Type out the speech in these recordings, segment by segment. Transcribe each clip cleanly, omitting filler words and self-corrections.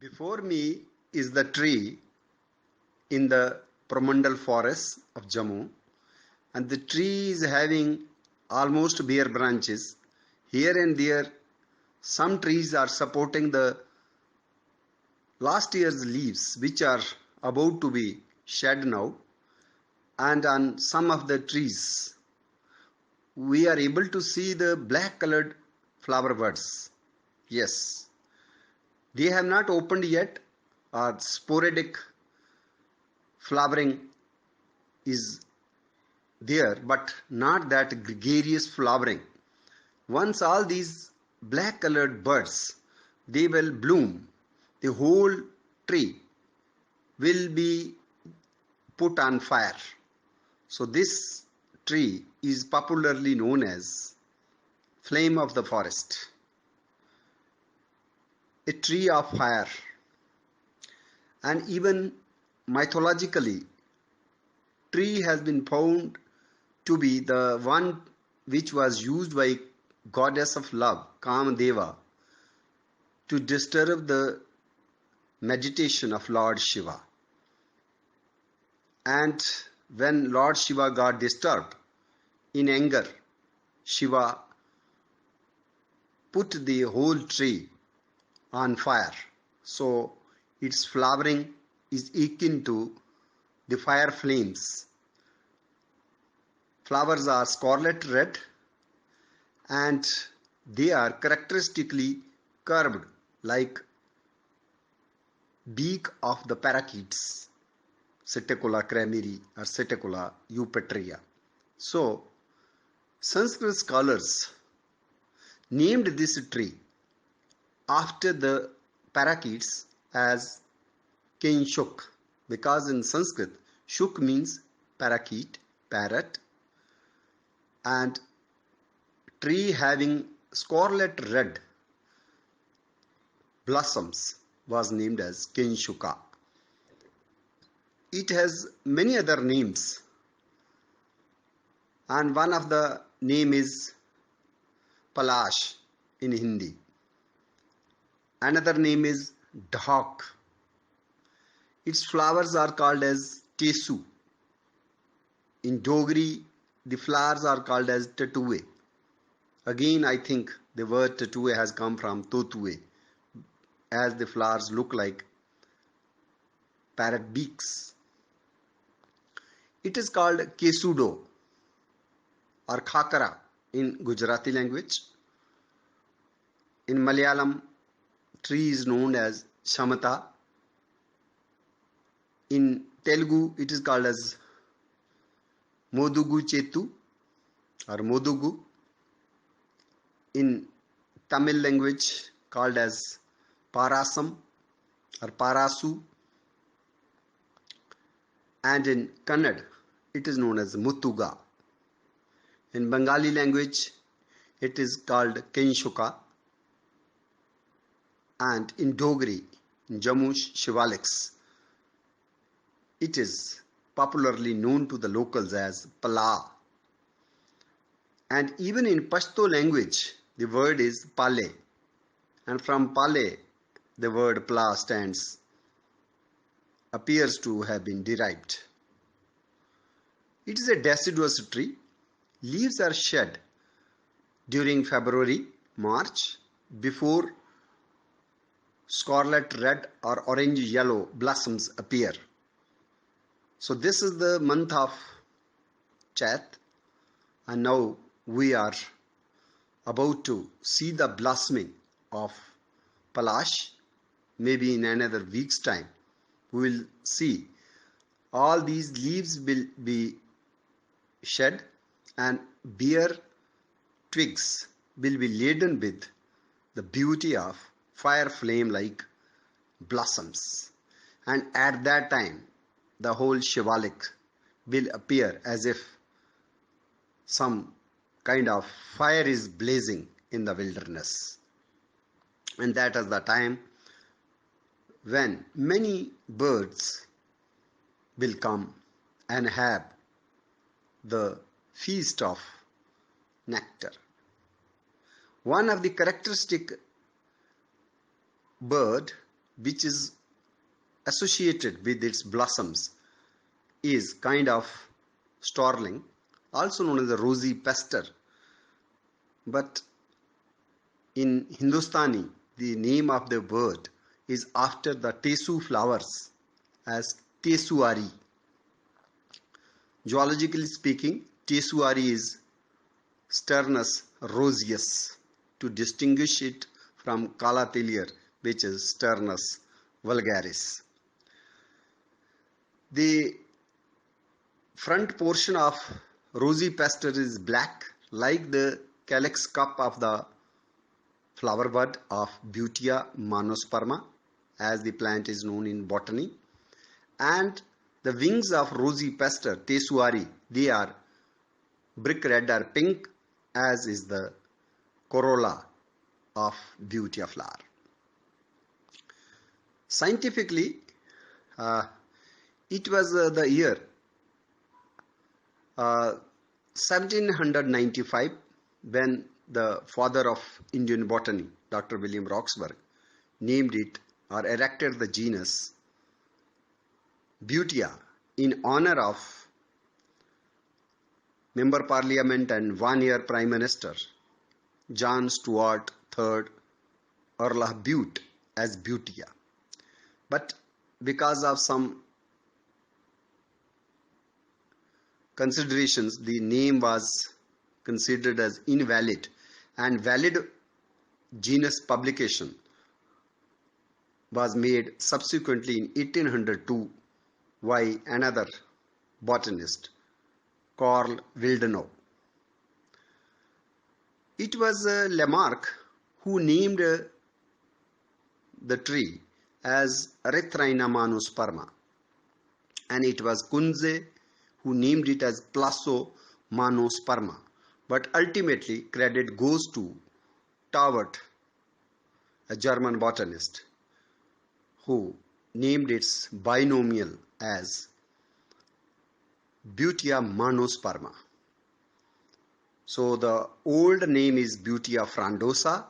Before me is the tree in the Promandal forest of Jammu, and the tree is having almost bare branches. Here and there, some trees are supporting the last year's leaves, which are about to be shed now, and on some of the trees, we are able to see the black colored flower buds. Yes, they have not opened yet, or sporadic flowering is there, but not that gregarious flowering. Once all these black colored buds, they will bloom, the whole tree will be put on fire. So this tree is popularly known as flame of the forest, a tree of fire. And even mythologically, tree has been found to be the one which was used by goddess of love, Kamadeva, to disturb the meditation of Lord Shiva. And when Lord Shiva got disturbed, in anger, Shiva put the whole tree on fire. So its flowering is akin to the fire flames. Flowers are scarlet red and they are characteristically curved like beak of the parakeets, Setacola crameri or Setacola eupatria. So Sanskrit scholars named this tree after the parakeets as Kinshuk, because in Sanskrit shuk means parakeet, parrot, and tree having scarlet red blossoms was named as Kinshuka. It has many other names, and one of the name is Palash in Hindi. Another name is Dhak. Its flowers are called as Tesu. In Dogri, the flowers are called as Tatue. Again, I think the word Tatue has come from Totue, as the flowers look like parrot beaks. It is called Kesudo or Khakara in Gujarati language. In Malayalam, tree is known as Shamata. In Telugu, it is called as Modugu Chetu or Modugu. In Tamil language, called as Parasam or Parasu. And in Kannada, it is known as Mutuga. In Bengali language, it is called Kinshuka. And in Dogri, in Jammu Shivaliks, it is popularly known to the locals as Pala. And even in Pashto language, the word is Pale. And from Pale, the word Pala appears to have been derived. It is a deciduous tree. Leaves are shed during February, March, before scarlet red or orange yellow blossoms appear. So this is the month of Chat, and now we are about to see the blossoming of Palash. Maybe in another week's time we will see all these leaves will be shed and bare twigs will be laden with the beauty of fire flame like blossoms, and at that time the whole Shivalik will appear as if some kind of fire is blazing in the wilderness. And that is the time when many birds will come and have the feast of nectar. One of the characteristic bird which is associated with its blossoms is kind of starling, also known as the rosy pester. But in Hindustani, the name of the bird is after the tesu flowers as tesuari. Zoologically speaking, tesuari is Sturnus roseus to distinguish it from Calatelier, which is Sturnus vulgaris. The front portion of rosy pester is black, like the calyx cup of the flower bud of Butea monosperma, as the plant is known in botany. And the wings of rosy pester, tesuari, they are brick red or pink, as is the corolla of Butea flower. Scientifically, it was the year 1795 when the father of Indian botany, Dr. William Roxburgh, named it or erected the genus Butea in honor of Member Parliament and one-year Prime Minister John Stuart III Earl of Bute as Butea. But because of some considerations, the name was considered as invalid, and valid genus publication was made subsequently in 1802 by another botanist, Carl Willdenow. It was Lamarck who named the tree as Erythrina monosperma, and it was Kunze who named it as Plasso monosperma. But ultimately, credit goes to Tawert, a German botanist, who named its binomial as Butea monosperma. So the old name is Butea frondosa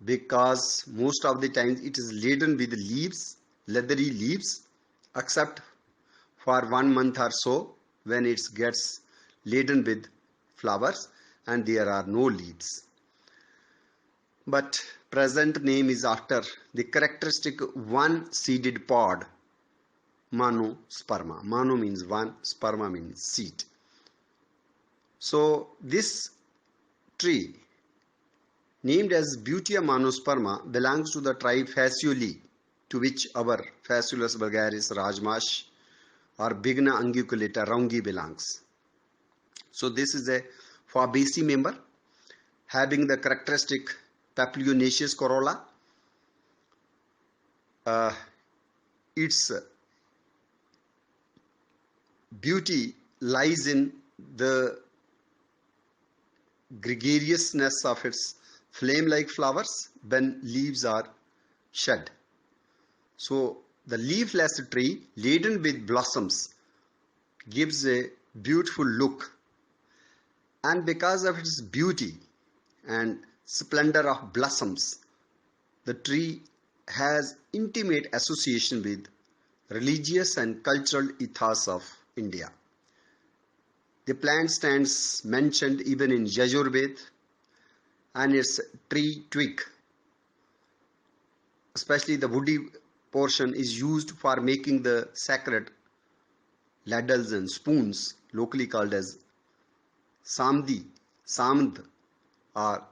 because most of the times it is laden with leaves, leathery leaves, except for 1 month or so when it gets laden with flowers and there are no leaves. But present name is after the characteristic one-seeded pod, monosperma. Mono means one, sperma means seed. So this tree, named as Butea monosperma, belongs to the tribe Phaseoli, to which our Phaseolus vulgaris rajmash or Bigna unguiculata Raungi belongs. So this is a Fabaceae member having the characteristic papilionaceous corolla. Its beauty lies in the gregariousness of its flame-like flowers when leaves are shed. So the leafless tree laden with blossoms gives a beautiful look, and because of its beauty and splendor of blossoms, the tree has intimate association with religious and cultural ethos of India. The plant stands mentioned even in Yajurveda, and its tree twig, especially the woody portion, is used for making the sacred ladles and spoons, locally called as samdi, samd, or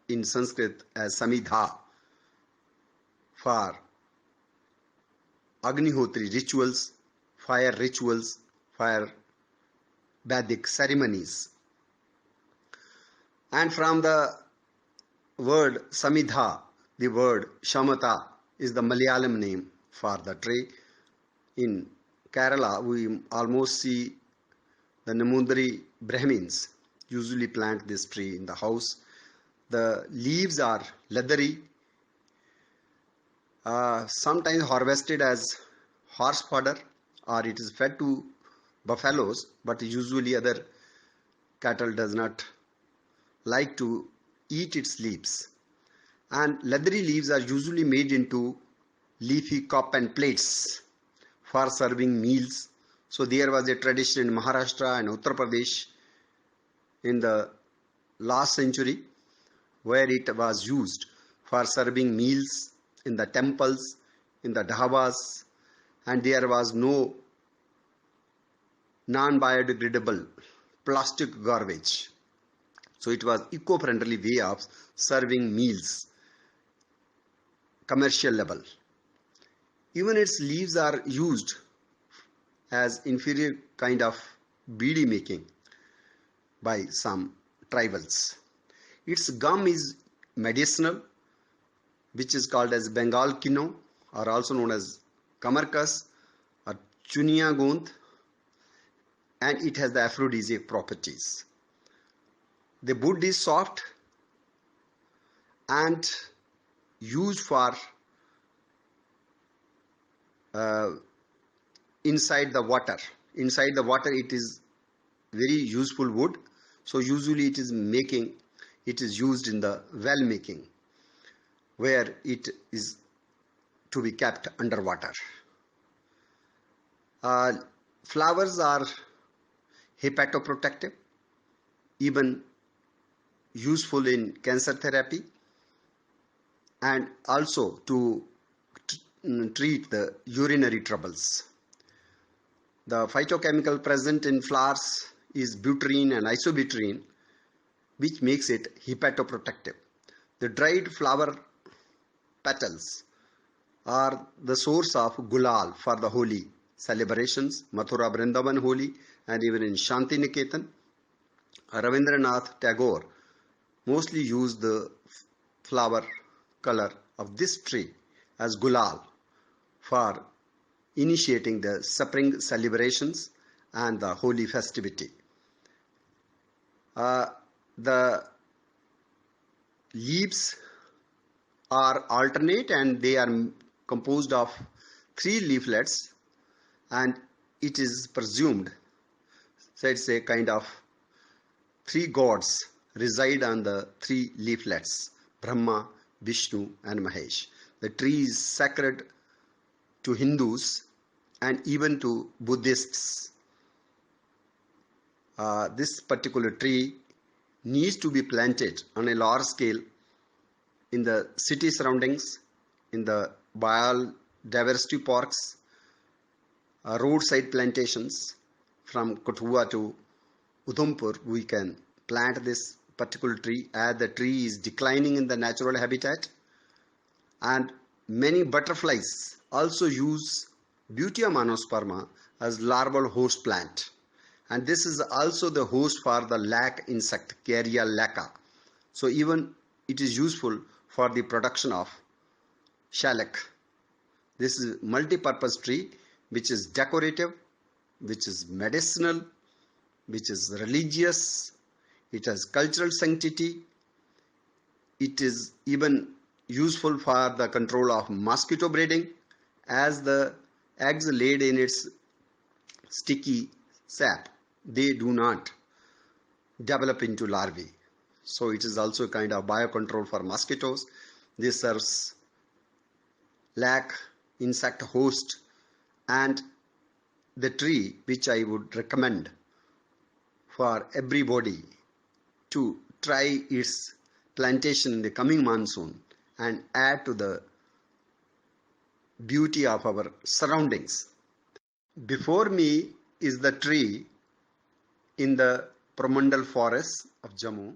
in Sanskrit as samidha, for Agnihotri rituals, fire Vedic ceremonies. And from the word samidha, the word shamata is the Malayalam name for the tree. In Kerala, we almost see the Namundari Brahmins usually plant this tree in the house. The leaves are leathery, sometimes harvested as horse fodder, or it is fed to buffaloes, but usually other cattle does not like to eat its leaves. And leathery leaves are usually made into leafy cup and plates for serving meals. So there was a tradition in Maharashtra and Uttar Pradesh in the last century where it was used for serving meals in the temples, in the dhabas, and there was no non-biodegradable plastic garbage. So it was eco-friendly way of serving meals, commercial level. Even its leaves are used as inferior kind of beedi making by some tribals. Its gum is medicinal, which is called as Bengal kino, or also known as kamarkas or chunia gond, and it has the aphrodisiac properties. The wood is soft and used for inside the water. Inside the water it is very useful wood. So usually it is used in the well making, where it is to be kept underwater. Flowers are hepatoprotective, even useful in cancer therapy, and also to treat the urinary troubles. The phytochemical present in flowers is butyrene and isobutyrene, which makes it hepatoprotective. The dried flower petals are the source of gulal for the holy celebrations, Mathura Vrindavan Holi, and even in Shanti Niketan. Ravindranath Tagore mostly used the flower color of this tree as gulal for initiating the spring celebrations and the holy festivity. The leaves are alternate and they are composed of 3 leaflets, and it is presumed, so it's a kind of 3 gods reside on the 3 leaflets: Brahma, Vishnu and Mahesh. The tree is sacred to Hindus and even to Buddhists. This particular tree needs to be planted on a large scale in the city surroundings, in the biodiversity parks, roadside plantations. From Kathua to Udhampur, we can plant this particular tree as the tree is declining in the natural habitat. And many butterflies also use Butea monosperma as larval host plant, and this is also the host for the lac insect, Carya lacca. So even it is useful for the production of shellac. This is multi-purpose tree which is decorative, which is medicinal, which is religious, it has cultural sanctity, it is even useful for the control of mosquito breeding, as the eggs laid in its sticky sap, they do not develop into larvae. So it is also a kind of biocontrol for mosquitoes. This serves lac insect host, and the tree which I would recommend for everybody to try its plantation in the coming monsoon and add to the beauty of our surroundings. Before me is the tree in the Promandal forest of Jammu.